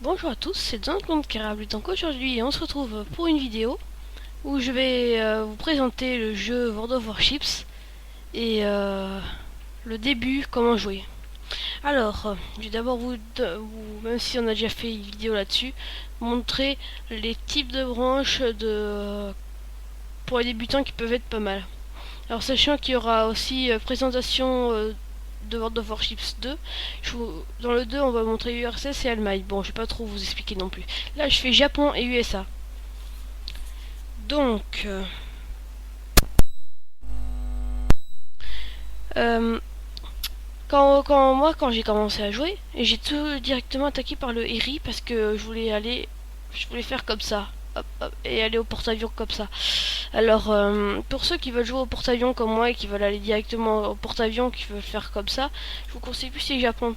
Bonjour à tous, c'est Don Carable. Donc aujourd'hui on se retrouve pour une vidéo où je vais vous présenter le jeu World of Warships et le début, comment jouer. Alors, je vais d'abord même si on a déjà fait une vidéo là-dessus, montrer les types de branches pour les débutants qui peuvent être pas mal. Alors sachant qu'il y aura aussi présentation de World of Warships 2. Dans le 2, on va montrer URSS et Allemagne. Bon, je vais pas trop vous expliquer non plus. Là, je fais Japon et USA. Donc, euh, quand j'ai commencé à jouer, j'ai tout directement attaqué par le Eri parce que je voulais faire comme ça. Hop, hop, et aller au porte-avions comme ça. Alors, pour ceux qui veulent jouer au porte-avions comme moi et qui veulent aller directement au porte-avions, qui veulent faire comme ça, je vous conseille plus le Japon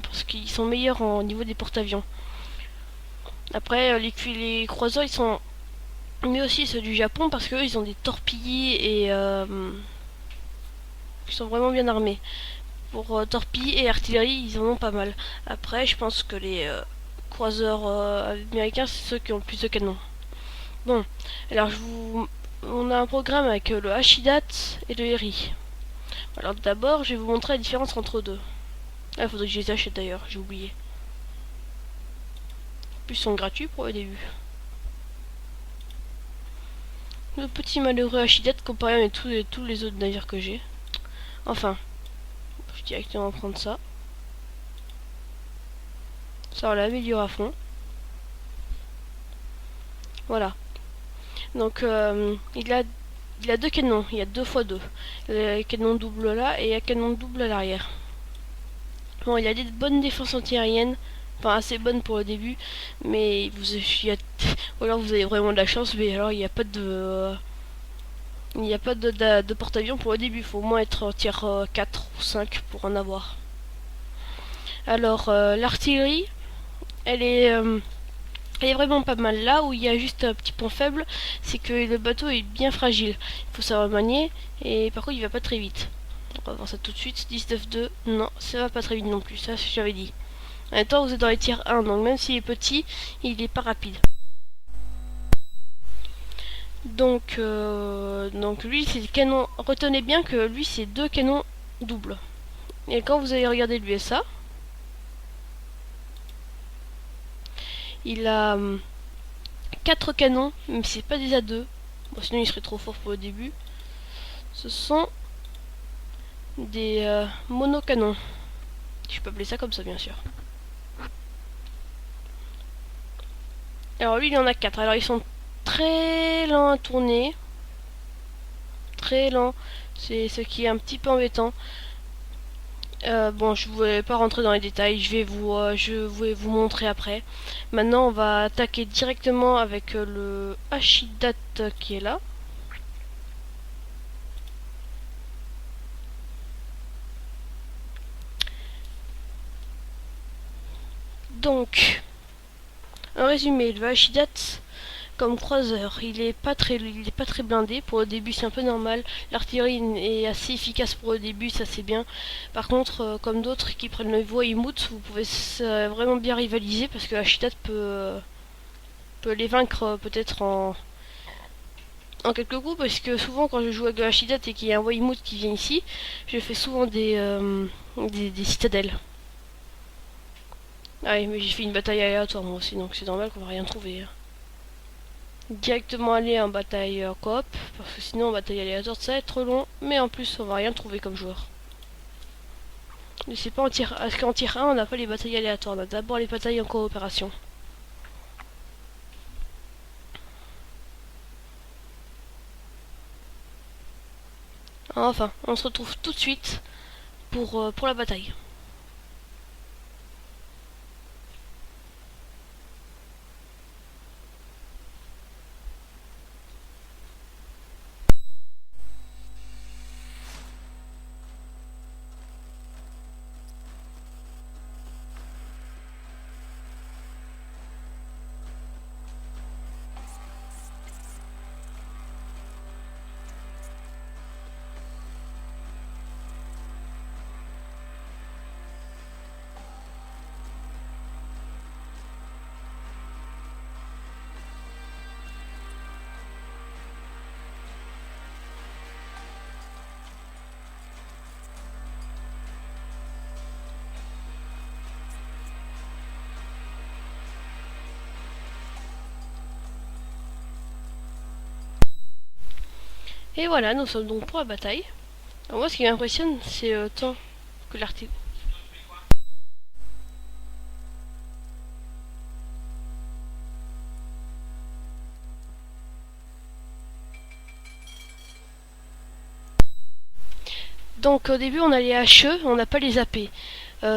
parce qu'ils sont meilleurs au niveau des porte-avions. Après, les croiseurs, ils sont mieux aussi ceux du Japon parce qu'eux, ils ont des torpilles et ils sont vraiment bien armés. Pour torpilles et artillerie, ils en ont pas mal. Après, je pense que les croiseurs américains, c'est ceux qui ont le plus de canons. Bon, alors on a un programme avec le Hashidat et le Eri. Alors d'abord, je vais vous montrer la différence entre eux deux. Ah, il faudrait que je les achète d'ailleurs, j'ai oublié. En plus, ils sont gratuits pour le début. Le petit malheureux Hashidat comparé avec tous les autres navires que j'ai. Enfin, je vais directement prendre ça. Ça, on l'améliore à fond. Voilà. Donc, il a deux canons. Il y a 2x2. Le canon double là et un canon double à l'arrière. Bon, il a des bonnes défenses antiaériennes. Enfin, assez bonnes pour le début. Mais ou alors vous avez vraiment de la chance. Mais alors, il n'y a pas de... il n'y a pas de porte-avions pour le début. Il faut au moins être tier 4 ou 5 pour en avoir. Alors, l'artillerie, elle est... elle est vraiment pas mal. Là où il y a juste un petit point faible, c'est que le bateau est bien fragile. Il faut savoir manier et par contre il va pas très vite. On va voir ça tout de suite. 19-2, non, ça va pas très vite non plus, ça j'avais dit. En même temps vous êtes dans les tiers 1, donc même s'il est petit, il est pas rapide. Donc lui c'est le canon. Retenez bien que lui c'est deux canons doubles. Et quand vous allez regarder l'USA, il a 4 canons, mais c'est pas des A2. Bon, sinon il serait trop fort pour le début. Ce sont des monocanons. Je peux appeler ça comme ça, bien sûr. Alors lui, il en a 4. Alors ils sont très lents à tourner. Très lents. C'est ce qui est un petit peu embêtant. Bon, je ne vais pas rentrer dans les détails. Je vais vous montrer après. Maintenant, on va attaquer directement avec le Hashidat qui est là. Donc, en résumé, le Hashidat comme croiseur, il est pas très blindé. Pour le début, c'est un peu normal. L'artillerie est assez efficace pour le début, ça c'est bien. Par contre, comme d'autres qui prennent le Voïmout, vous pouvez vraiment bien rivaliser parce que Hashidat peut les vaincre peut-être en quelques coups. Parce que souvent, quand je joue avec Hashidat et qu'il y a un Voïmout qui vient ici, je fais souvent des citadelles. Ah oui, mais j'ai fait une bataille aléatoire moi aussi, donc c'est normal qu'on va rien trouver. Directement aller en bataille coop, parce que sinon en bataille aléatoire ça va être trop long, mais en plus on va rien trouver comme joueur. Mais c'est pas en tir, parce qu'en tir 1 on n'a pas les batailles aléatoires, on a d'abord les batailles en coopération. Enfin, on se retrouve tout de suite pour la bataille. Et voilà, nous sommes donc pour la bataille. Alors moi, ce qui m'impressionne, c'est le temps que l'article. Donc au début, on a les HE, on n'a pas les AP.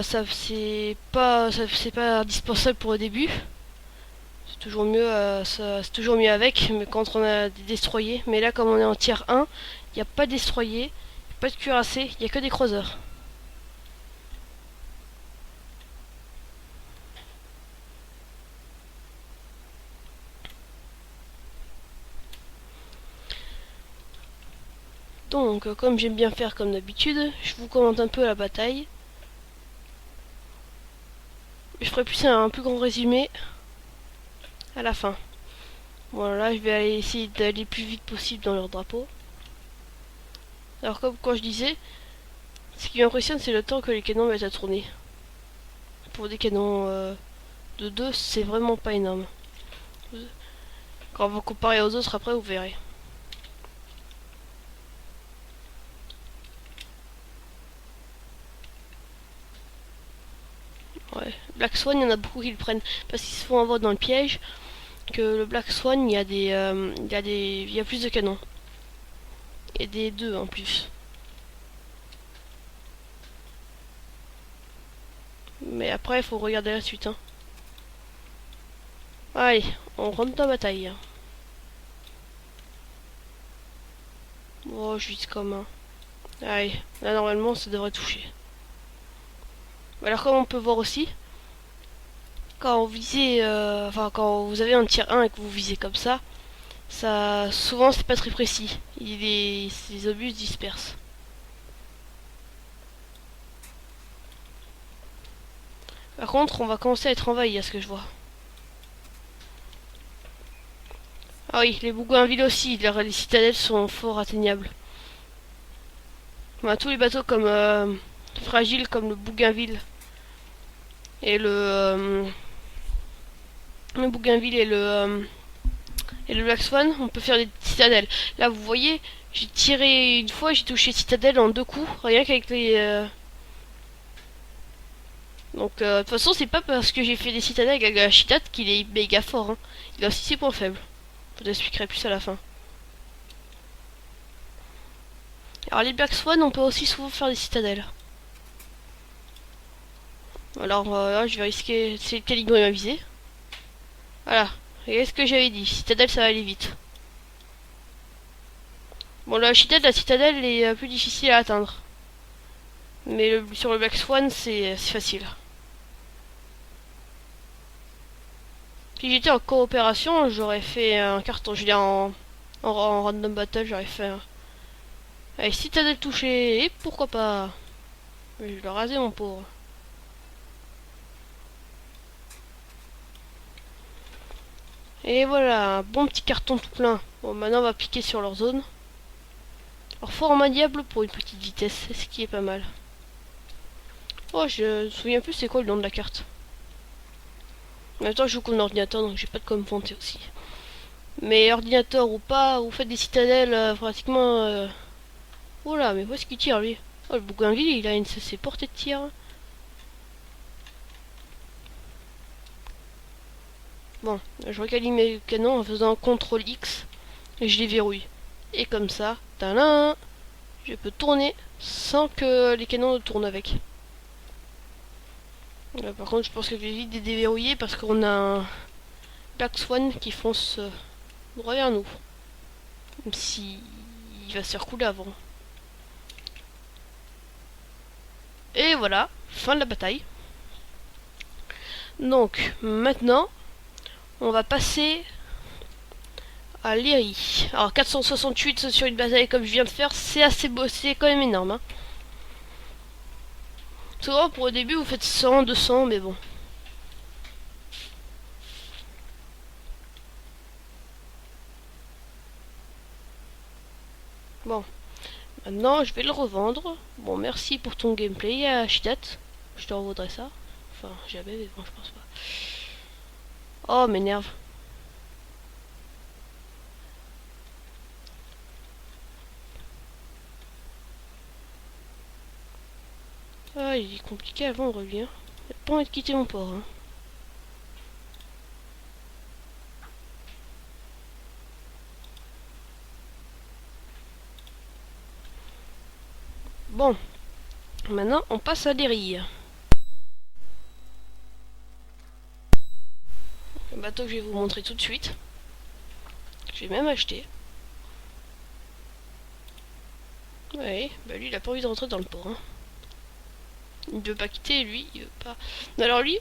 C'est pas indispensable pour le début. C'est toujours mieux avec, mais quand on a des destroyers. Mais là, comme on est en tier 1, il n'y a pas de destroyer, pas de cuirassé, il n'y a que des croiseurs. Donc, comme j'aime bien faire comme d'habitude, je vous commente un peu la bataille. Je ferai plus un plus grand résumé à la fin. Voilà, je vais aller essayer d'aller le plus vite possible dans leur drapeau. Alors comme quand je disais, ce qui m'impressionne c'est le temps que les canons mettent à tourner. Pour des canons de 2, c'est vraiment pas énorme. Quand vous comparez aux autres après, vous verrez. Ouais. Black Swan, il y en a beaucoup qui le prennent parce qu'ils se font avoir dans le piège. Que le Black Swan, il y a plus de canons. Et des 2 en plus. Mais après, il faut regarder la suite. Hein. Allez, on rentre dans la bataille. Oh, je vise comme un. Allez, là normalement, ça devrait toucher. Alors comme on peut voir aussi, quand vous avez un tir 1 et que vous visez comme ça souvent c'est pas très précis. Les obus se dispersent. Par contre, on va commencer à être envahi à ce que je vois. Ah oui, les Bougainvilles aussi, les citadelles sont fort atteignables. On a tous les bateaux comme fragiles comme le Bougainville et le Bougainville et le Black Swan, on peut faire des citadelles. Là, vous voyez, j'ai tiré une fois, j'ai touché citadelle en 2 coups, rien qu'avec les. Donc, de toute façon, c'est pas parce que j'ai fait des citadelles avec la Shitat qu'il est méga fort. Hein. Il a aussi ses points faibles. Je vous expliquerai plus à la fin. Alors, les Black Swan, on peut aussi souvent faire des citadelles. Alors, là, je vais risquer. C'est le calibre m'a visé. Voilà. Et ce que j'avais dit, citadelle, ça va aller vite. Bon, la citadelle est plus difficile à atteindre. Mais sur le Black Swan, c'est facile. Si j'étais en coopération, j'aurais fait un carton. Je veux dire, en random battle, j'aurais fait un. Allez, citadelle touchée, et pourquoi pas. Mais je vais le raser, mon pauvre. Et voilà, un bon petit carton tout plein. Bon, maintenant on va piquer sur leur zone. Alors, fort en maniable pour une petite vitesse, ce qui est pas mal. Oh, je me souviens plus c'est quoi le nom de la carte. En même temps, je joue comme ordinateur, donc j'ai pas de quoi me vanter aussi. Mais ordinateur ou pas, vous faites des citadelles pratiquement. Oh là, mais où est-ce qu'il tire lui? Oh, le Bougainville, il a ses portées de tir. Bon, je recalime mes canons en faisant CTRL X et je les verrouille. Et comme ça, tadam, je peux tourner sans que les canons ne tournent avec. Là, par contre, je pense que je vais vite les déverrouiller parce qu'on a un Black Swan qui fonce droit vers nous. Même si il va se faire couler avant. Et voilà, fin de la bataille. Donc, maintenant, on va passer à Lyrie. Alors, 468 sur une bataille comme je viens de faire, c'est assez beau, c'est quand même énorme. Hein. Souvent, pour le début, vous faites 100, 200, mais bon. Bon, maintenant, je vais le revendre. Bon, merci pour ton gameplay, Shitat. Je te revaudrai ça. Enfin, jamais, mais bon, je pense pas. Oh, m'énerve. là, il est compliqué à vendre, lui. Hein. Il a pas envie de quitter mon port. Hein. Bon, maintenant, on passe à des rilles. Un bateau que je vais vous montrer tout de suite. J'ai même acheté. Ouais, bah lui, il a pas envie de rentrer dans le port. Hein. Il ne veut pas quitter, lui, il veut pas... Alors lui,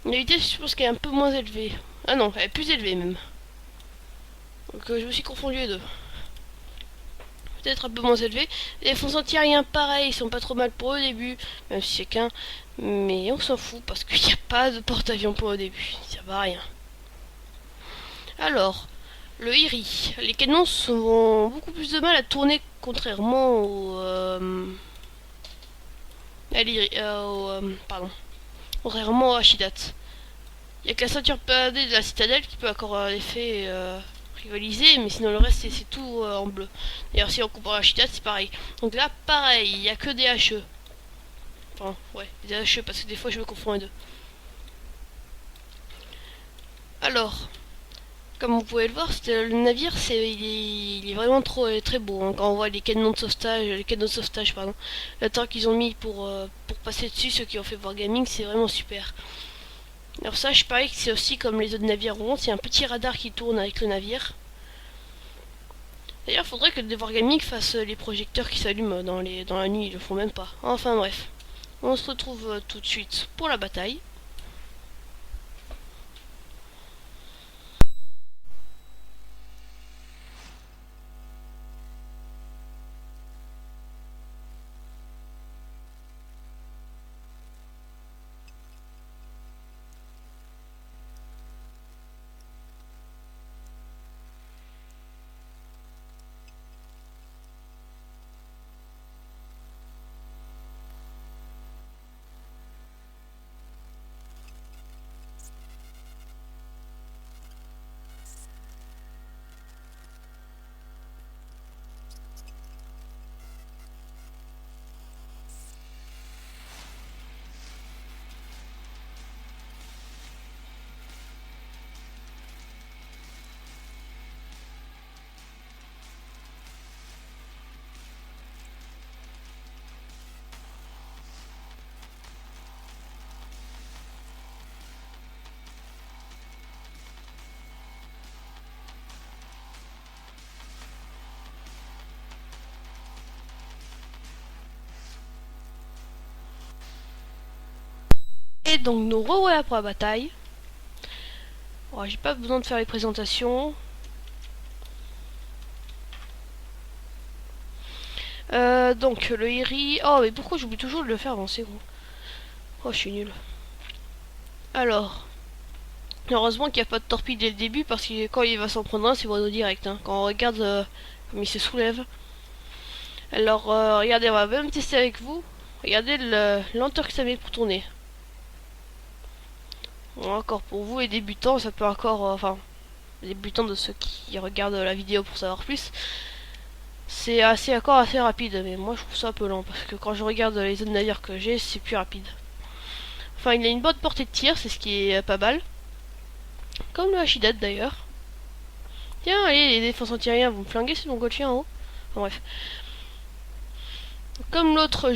la vitesse, je pense qu'elle est un peu moins élevée. Ah non, elle est plus élevée même. Donc je me suis confondu les deux. Peut-être un peu moins élevés. Les fonds anti-aériens, pareil, ils sont pas trop mal pour eux au début, même si c'est qu'un. Mais on s'en fout parce qu'il n'y a pas de porte-avions pour au début, ça va rien. Alors, le IRI. Les canons ont beaucoup plus de mal à tourner contrairement au. Pardon. Contrairement au Hashidat. Il n'y a que la ceinture paddée de la citadelle qui peut encore l'effet rivaliser, mais sinon le reste c'est tout en bleu. D'ailleurs si on compare à Hashidat c'est pareil. Donc là pareil, il n'y a que des HE. Enfin ouais, des HE parce que des fois je me confonds les deux. Alors, comme vous pouvez le voir, le navire il est vraiment très beau. Hein, quand on voit les canons de sauvetage, pardon, le temps qu'ils ont mis pour passer dessus, ceux qui ont fait Wargaming, c'est vraiment super. Alors ça, je parie que c'est aussi comme les autres navires ronds, c'est un petit radar qui tourne avec le navire. D'ailleurs, il faudrait que des Wargaming fassent les projecteurs qui s'allument dans la nuit, ils le font même pas. Enfin bref, on se retrouve tout de suite pour la bataille. Et donc nous revoilà pour la bataille. Oh, j'ai pas besoin de faire les présentations. Donc le IRI... Oh mais pourquoi j'oublie toujours de le faire avancer gros. Oh je suis nul. Alors... Heureusement qu'il n'y a pas de torpille dès le début parce que quand il va s'en prendre un c'est mono direct. Hein. Quand on regarde comme il se soulève. Alors regardez, on va même tester avec vous. Regardez le lenteur que ça met pour tourner. Bon, encore pour vous les débutants, ça peut encore... enfin, les débutants de ceux qui regardent la vidéo pour savoir plus. C'est encore assez rapide, mais moi je trouve ça un peu lent parce que quand je regarde les autres navires que j'ai, c'est plus rapide. Enfin, il a une bonne portée de tir, c'est ce qui est pas mal. Comme le Hashidat d'ailleurs. Tiens, allez, les défenses antiaériens vont me flinguer ces montgolfiers en haut. Enfin, bref. Comme l'autre,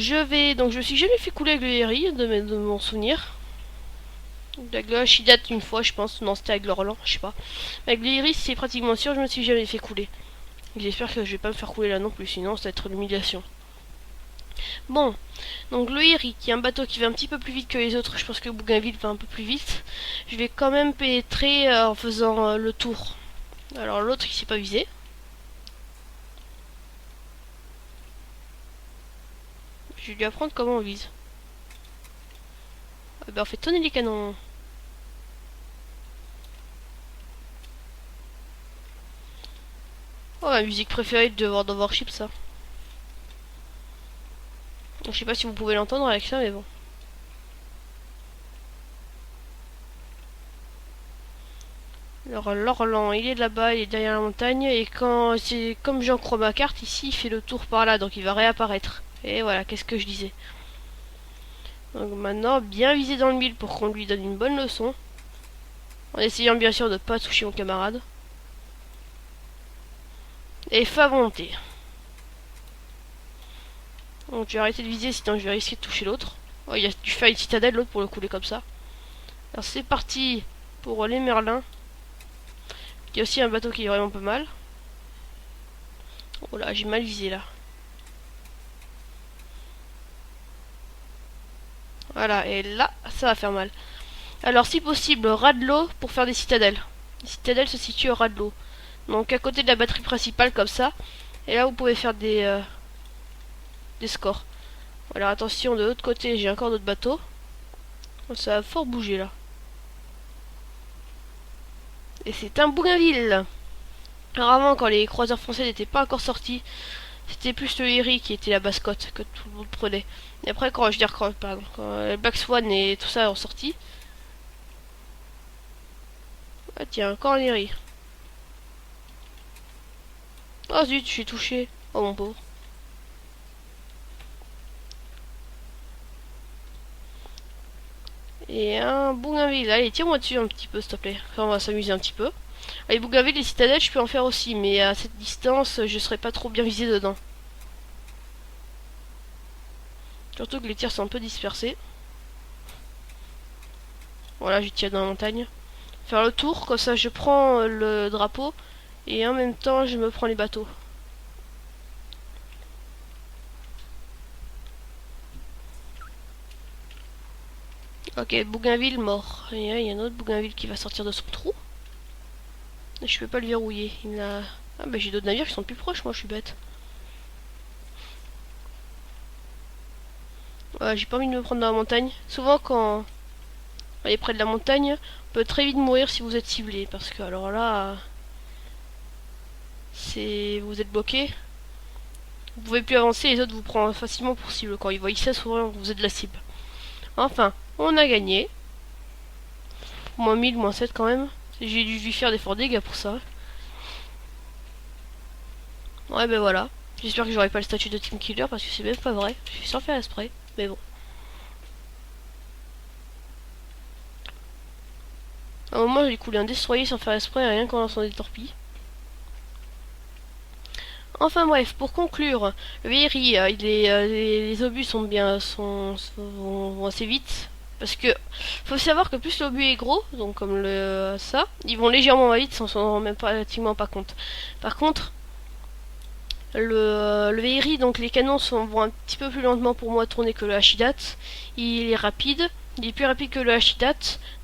donc je me suis jamais fait couler avec le Herry de mon souvenir. Avec le Hashidat une fois, je pense. Non, c'était avec l'Orlan, je sais pas. Avec le Herry, c'est pratiquement sûr, je me suis jamais fait couler. J'espère que je vais pas me faire couler là non plus, sinon ça va être l'humiliation. Bon, donc le Herry, qui est un bateau qui va un petit peu plus vite que les autres, je pense que Bougainville va un peu plus vite. Je vais quand même pénétrer en faisant le tour. Alors l'autre, il s'est pas visé. Je vais lui apprendre comment on vise. Eh ben, on fait tonner les canons. Oh, ma musique préférée de World of Warship, ça. Je sais pas si vous pouvez l'entendre avec ça, mais bon. Alors l'Orlan, il est là-bas, il est derrière la montagne, et quand c'est comme j'en crois ma carte, ici il fait le tour par là, donc il va réapparaître. Et voilà, qu'est-ce que je disais. Donc maintenant, bien viser dans le mille pour qu'on lui donne une bonne leçon. En essayant bien sûr de ne pas toucher mon camarade. Et feu à volonté. Donc je vais arrêter de viser, sinon je vais risquer de toucher l'autre. Oh, il a dû faire une citadelle, l'autre, pour le couler comme ça. Alors c'est parti pour les merlins. Il y a aussi un bateau qui est vraiment pas mal. Oh là, j'ai mal visé là. Voilà, et là, ça va faire mal. Alors si possible, ras de l'eau pour faire des citadelles. Les citadelles se situent au ras de l'eau. Donc à côté de la batterie principale comme ça. Et là vous pouvez faire des scores. Alors attention, de l'autre côté j'ai encore d'autres bateaux. Ça va fort bouger là. Et c'est un Bougainville. Alors avant, quand les croiseurs français n'étaient pas encore sortis, c'était plus le Erie qui était la mascotte que tout le monde prenait. Et après, quand le Black Swan et tout ça ont sorti. Ah tiens, encore un Erie. Oh zut, je suis touché. Oh mon pauvre. Et un Bougainville. Allez, tire-moi dessus un petit peu, s'il te plaît. Enfin, on va s'amuser un petit peu. Allez, Bougainville, les citadelles, je peux en faire aussi. Mais à cette distance, je serais pas trop bien visé dedans. Surtout que les tirs sont un peu dispersés. Voilà, je tire dans la montagne. Faire le tour, comme ça je prends le drapeau. Et en même temps, je me prends les bateaux. Ok, Bougainville mort. Et il y a un autre Bougainville qui va sortir de son trou. Je peux pas le verrouiller. Il a... Ah bah j'ai d'autres navires qui sont plus proches, moi je suis bête. Ouais, j'ai pas envie de me prendre dans la montagne. Souvent quand on est près de la montagne, on peut très vite mourir si vous êtes ciblé. Parce que alors là, c'est vous êtes bloqué. Vous pouvez plus avancer, les autres vous prennent facilement pour cible. Quand ils voient ça, souvent vous êtes de la cible. Enfin, on a gagné. Moins 1000, moins 7 quand même. J'ai dû lui faire des forts dégâts pour ça. Ouais, ben voilà. J'espère que j'aurai pas le statut de team killer parce que c'est même pas vrai. Je suis sans faire exprès, mais bon. À un moment, j'ai coulé un destroyer sans faire exprès, rien qu'en lançant des torpilles. Enfin bref, pour conclure, le VRI, les obus vont assez vite. Parce que faut savoir que plus l'obus est gros, donc comme ça, ils vont légèrement vite sans s'en rendre même pratiquement pas compte. Par contre, le VRI, donc les canons vont un petit peu plus lentement pour moi tourner que le Hashidat. Il est rapide, il est plus rapide que le Hashidat.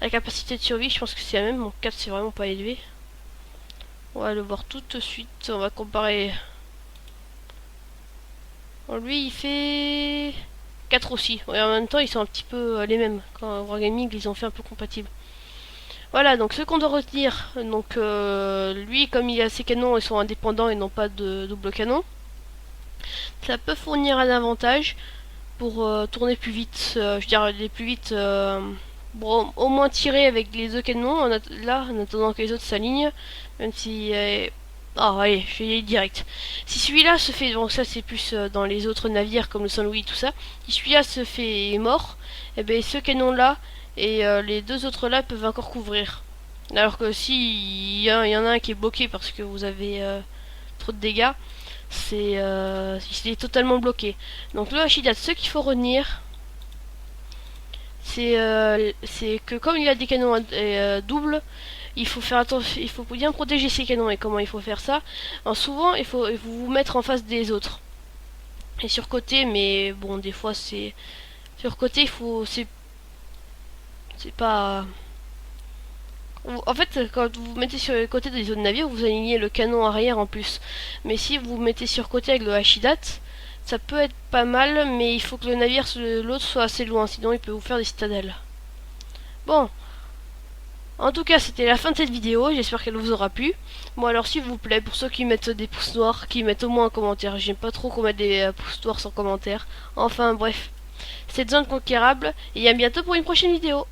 La capacité de survie, je pense que c'est la même. Mon 4 c'est vraiment pas élevé. On va le voir tout de suite. On va comparer. Bon, lui il fait 4 aussi. Ouais, en même temps ils sont un petit peu les mêmes. Quand Wargaming ils ont fait un peu compatible. Voilà, donc ce qu'on doit retenir, donc lui comme il a ses canons, ils sont indépendants et n'ont pas de double canon. Ça peut fournir un avantage pour tourner plus vite, je veux dire aller plus vite, bon, au moins tirer avec les deux canons là en attendant que les autres s'alignent, même si ah allez, je vais y aller direct. Si celui-là se fait, bon ça c'est plus dans les autres navires comme le Saint-Louis tout ça, si celui-là se fait mort, et bien ce canon là et les deux autres là peuvent encore couvrir. Alors que si il y en a un qui est bloqué parce que vous avez trop de dégâts, il est totalement bloqué. Donc le Hashidat, ce qu'il faut retenir, c'est que comme il a des canons doubles, il faut faire attention, il faut bien protéger ses canons. Et comment il faut faire ça? Alors souvent il faut vous mettre en face des autres et sur côté, mais bon des fois c'est sur côté, il faut c'est pas. En fait, quand vous mettez sur le côté des autres navires, vous alignez le canon arrière en plus. Mais si vous mettez sur côté avec le Hashidat, ça peut être pas mal, mais il faut que le navire l'autre soit assez loin, sinon il peut vous faire des citadelles. Bon, en tout cas c'était la fin de cette vidéo, j'espère qu'elle vous aura plu. Bon alors s'il vous plaît, pour ceux qui mettent des pouces noirs, qui mettent au moins un commentaire, j'aime pas trop qu'on mette des pouces noirs sans commentaire. Enfin bref, cette zone conquérable, et à bientôt pour une prochaine vidéo.